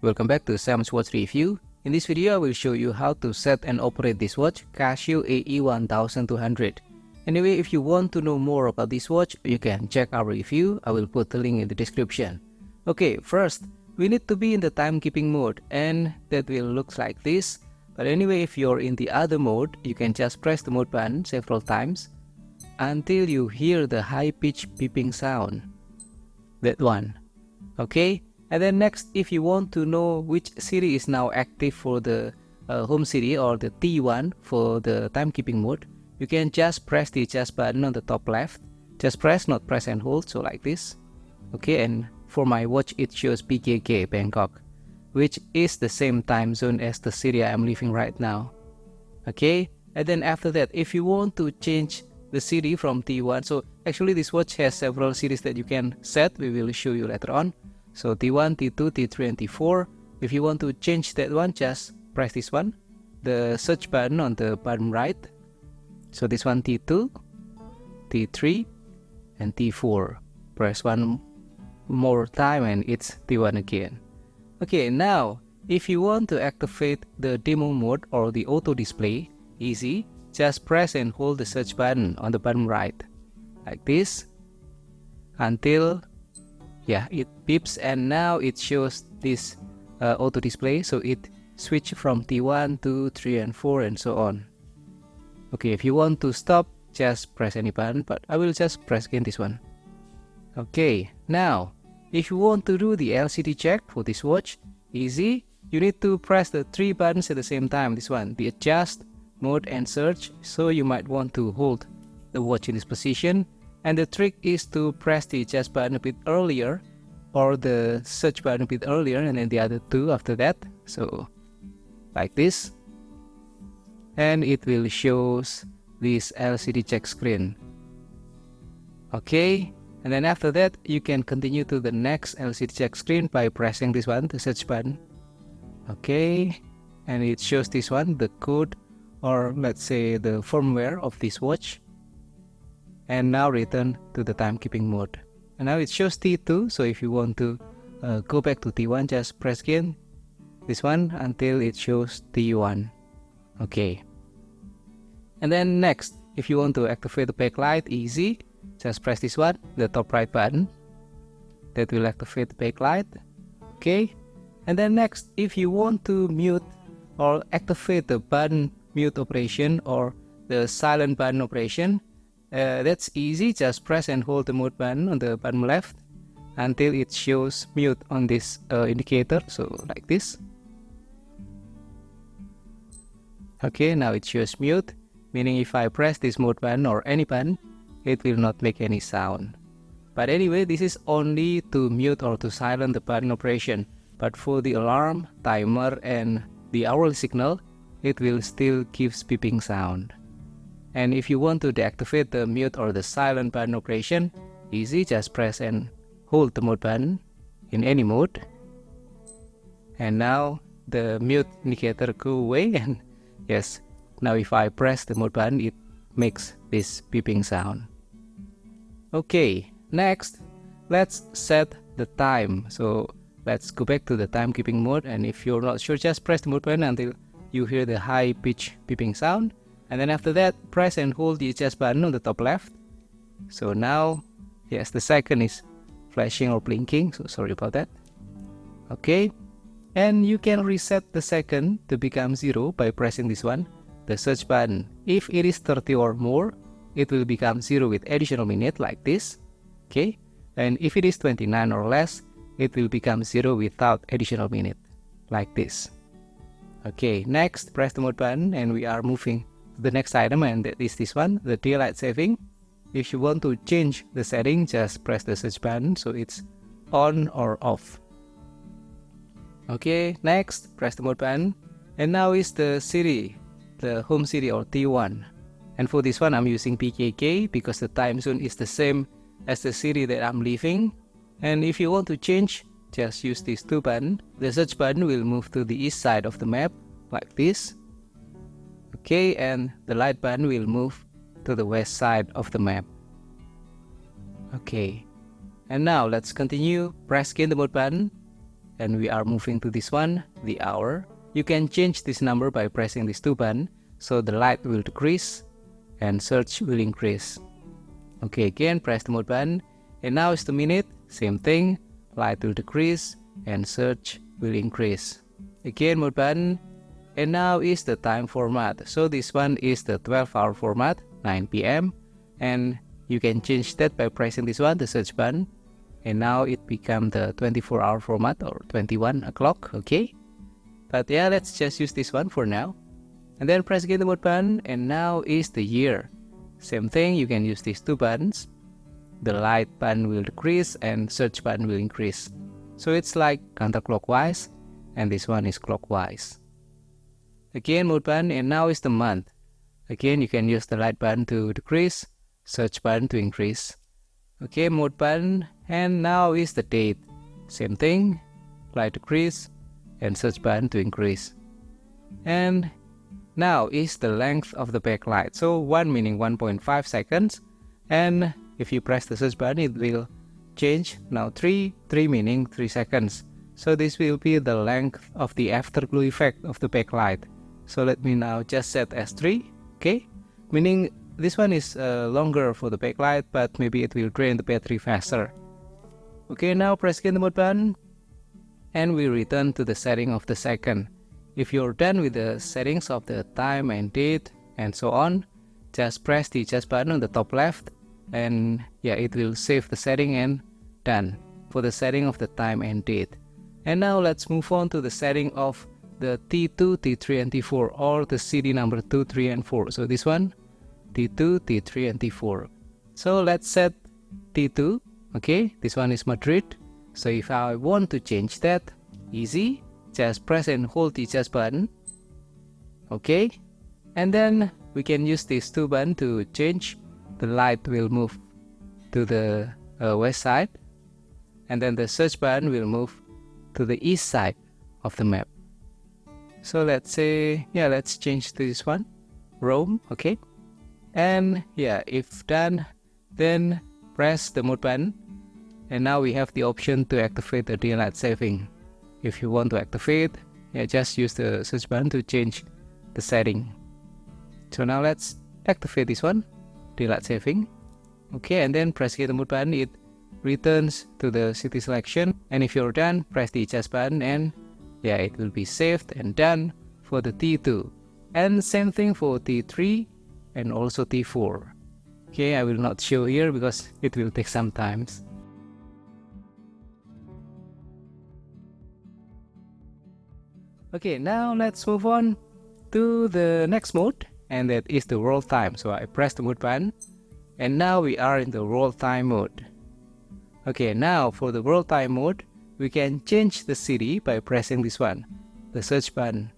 Welcome back to Sam's Watch Review. In this video, I will show you how to set and operate this watch, Casio AE1200. Anyway, if you want to know more about this watch, you can check our review. I will put the link in the description. Okay, first, we need to be in the timekeeping mode, and that will look like this. But anyway, if you're in the other mode, you can just press the mode button several times until you hear the high-pitched beeping sound. That one. Okay, and then next, if you want to know which Siri is now active for the home Siri or the T1 for the timekeeping mode, you can just press the adjust button on the top left. Just press, not press and hold, so like this. Okay, and for my watch it shows PKK, Bangkok, which is the same time zone as the city I'm living right now. Okay, and then after that, if you want to change the city from T1, so actually this watch has several series that you can set. We will show you later on. So T1, T2, T3 and T4. If you want to change that one, just press this one, the search button on the bottom right. So this one T2, T3 and T4. Press one more time and it's T1 again. Okay, now if you want to activate the demo mode or the auto display, easy. Just press and hold the search button on the bottom right, like this, until it beeps, and now it shows this auto display. So it switch from T1, 2, 3 and 4 and so on. Okay, if you want to stop, just press any button, but I will just press again this one. Okay, now if you want to do the LCD check for this watch, easy. You need to press the three buttons at the same time. This one, the adjust, mode and search. So you might want to hold the watch in this position, and the trick is to press the adjust button a bit earlier or the search button a bit earlier, and then the other two after that. So like this, and it will shows this LCD check screen. Okay, and then after that you can continue to the next LCD check screen by pressing this one, the search button. Okay, and it shows this one, the code, or let's say the firmware of this watch. And now return to the timekeeping mode. And now it shows T2, so if you want to go back to T1, just press again this one until it shows T1. Okay. And then next, if you want to activate the backlight, easy. Just press this one, the top right button. That will activate the backlight. Okay. And then next, if you want to mute or activate the button mute operation or the silent button operation, that's easy. Just press and hold the mute button on the bottom left until it shows mute on this indicator, so like this. Okay, now it shows mute, meaning if I press this mute button or any button, it will not make any sound. But anyway, this is only to mute or to silent the button operation, but for the alarm, timer and the hourly signal, it will still give beeping sound. And if you want to deactivate the mute or the silent button operation, easy. Just press and hold the mode button in any mode. And now the mute indicator go away, and yes, now if I press the mode button, it makes this beeping sound. Okay, next, let's set the time. So let's go back to the timekeeping mode, and if you're not sure, just press the mode button until you hear the high pitch beeping sound, and then after that press and hold the adjust button on the top left. So now, yes, the second is flashing or blinking, so sorry about that. Okay, and you can reset the second to become 0 by pressing this one, the search button. If it is 30 or more, it will become 0 with additional minute, like this. Okay, and if it is 29 or less, it will become 0 without additional minute, like this. Okay, next, press the mode button and we are moving to the next item, and that is this one, the daylight saving. If you want to change the setting, just press the search button so it's on or off. Okay, next, press the mode button, and now is the Siri, the home Siri or T1. And for this one, I'm using PKK because the time zone is the same as the Siri that I'm leaving. And if you want to change, just use these two buttons. The search button will move to the east side of the map, like this. Okay, and the light button will move to the west side of the map. Okay, and now let's continue. Press again the mode button, and we are moving to this one, the hour. You can change this number by pressing this 2 button, so the light will decrease and search will increase. Okay, again press the mode button, and now is the minute, same thing, light will decrease and search will increase. Again mode button, and now is the time format. So this one is the 12-hour format, 9 p.m. and you can change that by pressing this one, the search button, and now it become the 24-hour format or 21 o'clock. Okay, but yeah, let's just use this one for now. And then press again the mode button, and now is the year. Same thing, you can use these 2 buttons. The light button will decrease and search button will increase. So it's like counterclockwise, and this one is clockwise. Again mode button, and now is the month. Again, you can use the light button to decrease, search button to increase. Okay, mode button, and now is the date. Same thing, light decrease and search button to increase. And now is the length of the backlight. So 1 meaning 1.5 seconds, and if you press the search button it will change. Now 3 meaning 3 seconds. So this will be the length of the afterglow effect of the backlight. So let me now just set as 3. Okay, meaning this one is longer for the backlight, but maybe it will drain the battery faster. Okay, now press again the mode button, and we return to the setting of the second. If you're done with the settings of the time and date and so on, just press the adjust button on the top left, and yeah, it will save the setting and done for the setting of the time and date. And now let's move on to the setting of the T2, T3 and T4, or the CD number 2, 3 and 4. So this one, T2, T3 and T4. So let's set T2. Okay, this one is Madrid. So if I want to change that, easy, just press and hold the adjust button. Okay, and then we can use this 2 button to change. The light will move to the west side, and then the search button will move to the east side of the map. So let's say, yeah, let's change to this one, Rome. Okay, and yeah, if done, then press the mode button, and now we have the option to activate the daylight saving. If you want to activate, yeah, just use the search button to change the setting. So now let's activate this one, daylight saving. Okay, and then press the mode button, it returns to the city selection. And if you're done, press the adjust button, and yeah, it will be saved and done for the T2. And same thing for T3 and also T4. Okay, I will not show here because it will take some time. Okay, now let's move on to the next mode, and that is the world time. So I press the mode button, and now we are in the world time mode. Okay, now for the world time mode, we can change the city by pressing this one, the search button.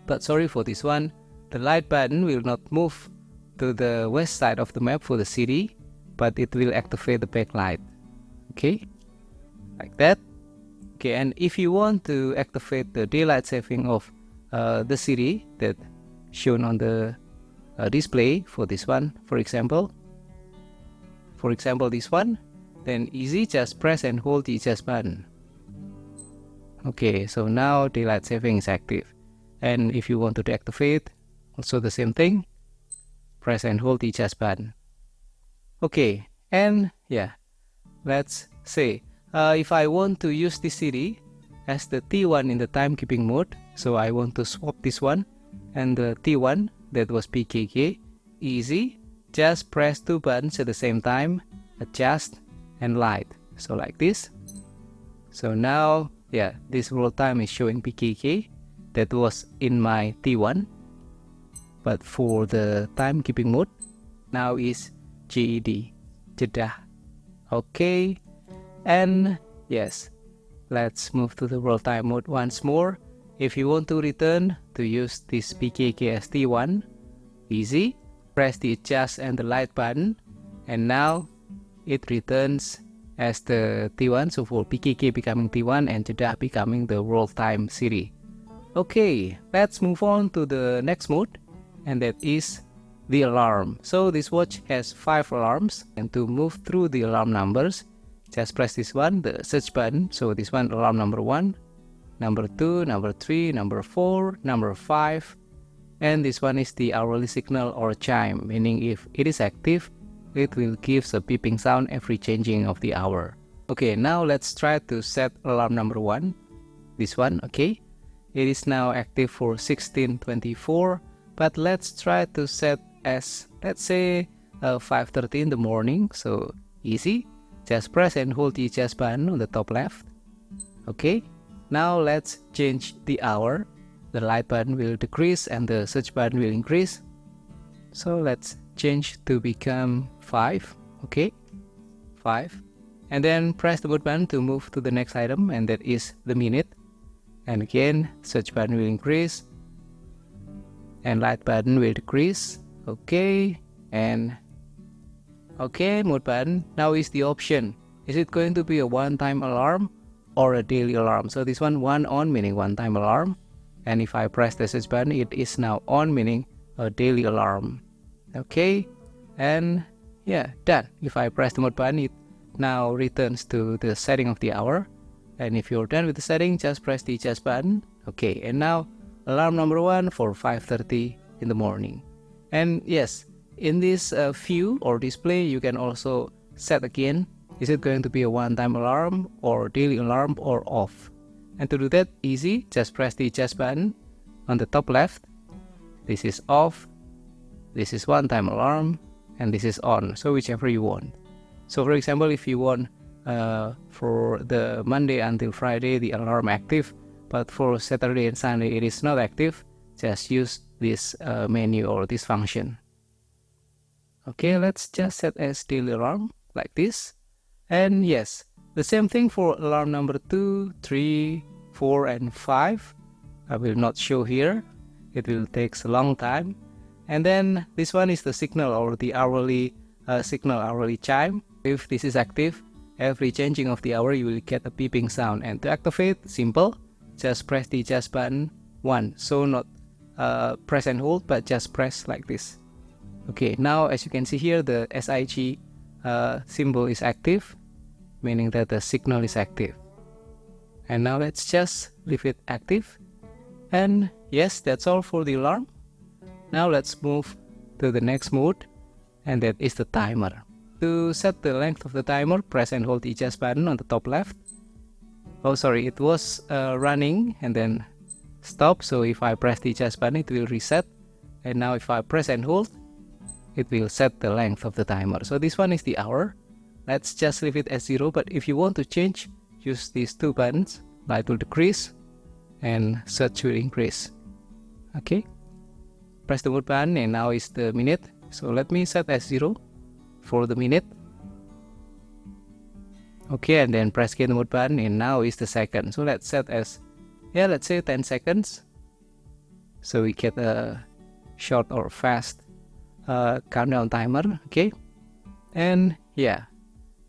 But sorry, for this one, the light button will not move to the west side of the map for the city, but it will activate the backlight. Okay, like that. Okay, and if you want to activate the daylight saving of the city that shown on the display for this one, for example this one, then easy, just press and hold the adjust button. Okay, so now daylight saving is active. And if you want to deactivate, also the same thing, press and hold the adjust button. Okay, and yeah, let's say if I want to use this city as the T1 in the timekeeping mode, so I want to swap this one and the T1 that was PKK, easy, just press 2 buttons at the same time, adjust and light, so like this. So now, yeah, this world time is showing PKK that was in my T1, but for the timekeeping mode now is JED, Jeddah. Okay, and yes, let's move to the world time mode once more. If you want to return to use this PKK as T1, easy, press the adjust and the light button, and now it returns as the T1, so for PKK becoming T1 and Jeddah becoming the world time city. Okay, let's move on to the next mode, and that is the alarm. So this watch has 5 alarms, and to move through the alarm numbers, just press this one, the search button. So this one, alarm number 1, number 2, number 3, number 4, number 5, and this one is the hourly signal or chime, meaning if it is active, it will give a beeping sound every changing of the hour. Okay, now let's try to set alarm number 1, this one. Okay, it is now active for 16:24, but let's try to set as, let's say, 5:30 in the morning. So easy, just press and hold the adjust button on the top left. Okay, now let's change the hour. The light button will decrease and the search button will increase. So let's change to become 5. Okay, 5, and then press the mode button to move to the next item, and that is the minute. And again, search button will increase and light button will decrease. Okay, and okay, mode button now is the option. Is it going to be a one-time alarm or a daily alarm? So this one on, meaning one-time alarm, and if I press the search button, it is now on, meaning a daily alarm. Okay, and yeah, done. If I press the mode button, it now returns to the setting of the hour, and if you're done with the setting, just press the adjust button. Okay, and now alarm number 1 for 5:30 in the morning. And yes, in this view or display, you can also set again, is it going to be a one-time alarm or daily alarm or off? And to do that, easy, just press the adjust button on the top left. This is off, this is one-time alarm, and this is on, so whichever you want. So for example, if you want for the Monday until Friday the alarm active, but for Saturday and Sunday it is not active, just use this menu or this function. Okay, let's just set as daily alarm like this. And yes, the same thing for alarm number 2, 3, 4, and 5. I will not show here, it will take a long time. And then this one is the signal or the hourly signal, hourly chime. If this is active, every changing of the hour you will get a beeping sound. And to activate, simple, just press the adjust button 1. So not press and hold, but just press like this. Okay, now as you can see here, the SIG symbol is active, meaning that the signal is active. And now let's just leave it active. And yes, that's all for the alarm. Now let's move to the next mode, and that is the timer. To set the length of the timer, press and hold the adjust button on the top left. Oh sorry, it was running and then stop, so if I press the adjust button it will reset. And now if I press and hold, it will set the length of the timer. So this one is the hour. Let's just leave it as 0, but if you want to change, use these two buttons. Light will decrease and search will increase. Okay, press the mode button and now is the minute. So let me set as 0 for the minute. Okay, and then press again the mode button and now is the second. So let's set as, yeah, let's say 10 seconds. So we get a short or fast countdown timer. Okay, and yeah,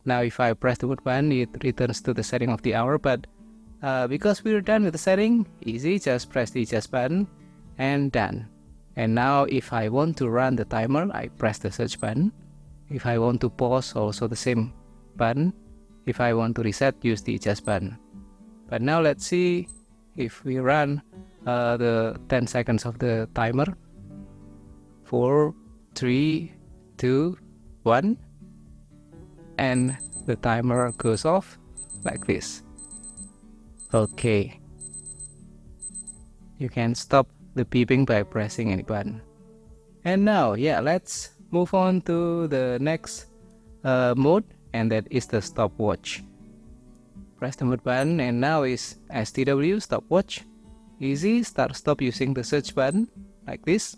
now if I press the mode button, it returns to the setting of the hour. But because we're done with the setting, easy, just press the adjust button and done. And now if I want to run the timer, I press the search button. If I want to pause, also the same button. If I want to reset, use the adjust button. But now let's see if we run the 10 seconds of the timer. 4, 3, 2, 1, and the timer goes off like this. Okay, you can stop the beeping by pressing any button. And now, yeah, let's move on to the next mode, and that is the stopwatch. Press the mode button and now is STW, stopwatch. Easy, start stop using the search button like this,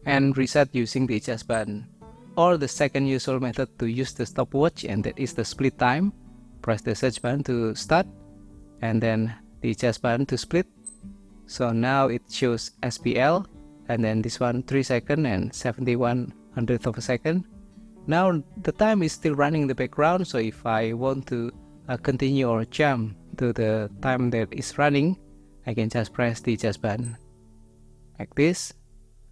and reset using the adjust button. Or the second usual method to use the stopwatch, and that is the split time. Press the search button to start and then the adjust button to split. So now it shows SPL, and then this one 3 seconds and 71/100th of a second. Now the time is still running in the background, so if I want to continue or jump to the time that is running, I can just press the adjust button like this.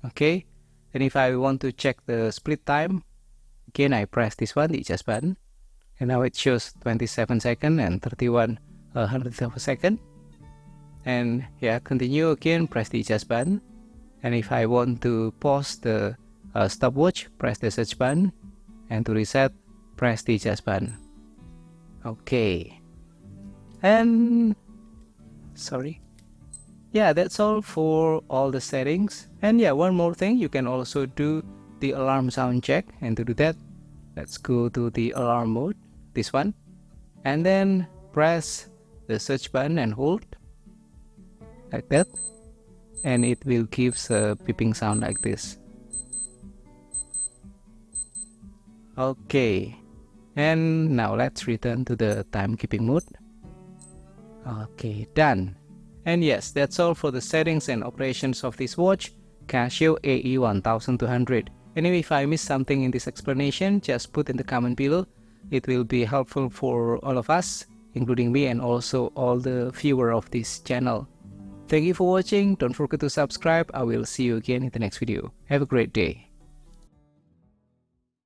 Okay, and if I want to check the split time, again I press this one, the adjust button, and now it shows 27 seconds and 31 hundredths of a second. And yeah, continue again, press the adjust button. And if I want to pause the stopwatch, press the search button, and to reset, press the adjust button. Okay, and sorry, yeah, that's all for all the settings. And yeah, one more thing, you can also do the alarm sound check. And to do that, let's go to the alarm mode, this one, and then press the search button and hold like that, and it will give a beeping sound like this. Okay, and now let's return to the timekeeping mode. Okay, done. And yes, that's all for the settings and operations of this watch, Casio AE1200. Anyway, if I missed something in this explanation, just put in the comment below. It will be helpful for all of us, including me and also all the viewers of this channel. Thank you for watching. Don't forget to subscribe. I will see you again in the next video. Have a great day.